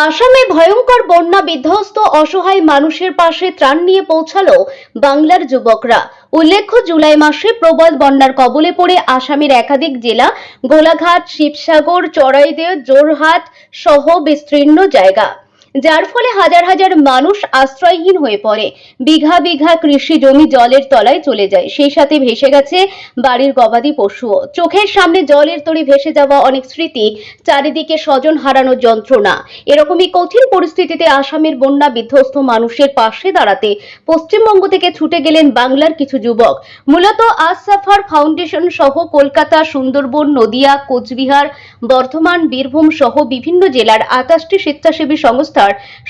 আসামে ভয়ঙ্কর বন্যা বিধ্বস্ত অসহায় মানুষের পাশে ত্রাণ নিয়ে পৌঁছালো বাংলার যুবকরা। উল্লেখ্য, জুলাই মাসে প্রবল বন্যার কবলে পড়ে আসামের একাধিক জেলা গোলাঘাট, শিবসাগর, চড়াইদেও, জোরহাট সহ বিস্তীর্ণ জায়গা, যার ফলে হাজার হাজার মানুষ আশ্রয়হীন হয়ে পড়ে। বিঘা বিঘা কৃষি জমি জলের তলায় চলে যায়, সেই সাথে ভেসে গেছে বাড়ির গবাদি পশুও। চোখের সামনে জলের তরে ভেসে যাওয়া অনেক স্মৃতি, চারিদিকে স্বজন হারানোর যন্ত্রণা। এরকমই কঠিন পরিস্থিতিতে আসামের বন্যা বিধ্বস্ত মানুষের পাশে দাঁড়াতে পশ্চিমবঙ্গ থেকে ছুটে গেলেন বাংলার কিছু যুবক। মূলত আজ সাফার ফাউন্ডেশন সহ কলকাতা, সুন্দরবন, নদিয়া, কোচবিহার, বর্ধমান, বীরভূম সহ বিভিন্ন জেলার 28টি স্বেচ্ছাসেবী সংস্থার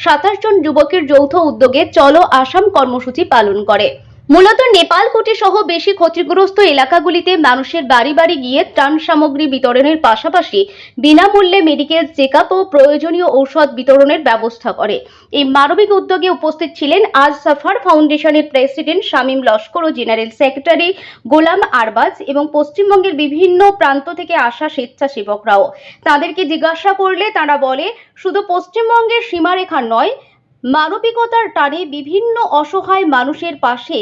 27 জন যুবকের যৌথ উদ্যোগে চলো আসাম কর্মসূচি পালন করে। মূলত নেপালকোটি সহ বেশি ক্ষতিগ্রস্ত এলাকাগুলিতে মানুষের বাড়ি বাড়ি গিয়ে ত্রাণ সামগ্রী বিতরণের পাশাপাশি বিনামূল্যে মেডিকেল চেকআপ ও প্রয়োজনীয় ঔষধ বিতরণের ব্যবস্থা করে। এই মানবিক উদ্যোগে উপস্থিত ছিলেন আজ সাফার ফাউন্ডেশনের প্রেসিডেন্ট শামীম লস্কর ও জেনারেল সেক্রেটারি গোলাম আরবাজ এবং পশ্চিমবঙ্গের বিভিন্ন প্রান্ত থেকে আসা স্বেচ্ছাসেবকরাও। তাদেরকে জিজ্ঞাসা করলে তারা বলে, শুধু পশ্চিমবঙ্গের সীমারেখা নয়, মানবিকতার টানে বিভিন্ন অসহায় মানুষের পাশে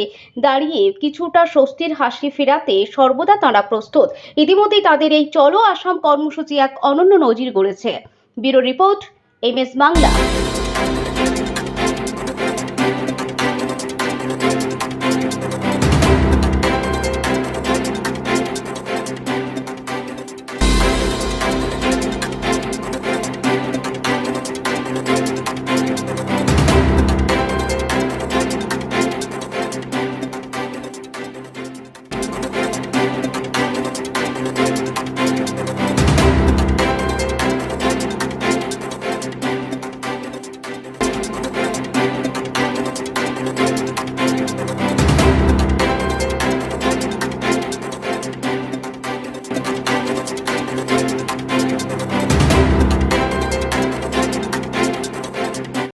দাঁড়িয়ে কিছুটা স্বস্তির হাসি ফেরাতে সর্বদা তাঁরা প্রস্তুত। ইতিমধ্যেই তাদের এই চলো আসাম কর্মসূচি এক অনন্য নজির গড়েছে। Bureau report, MS Bangla.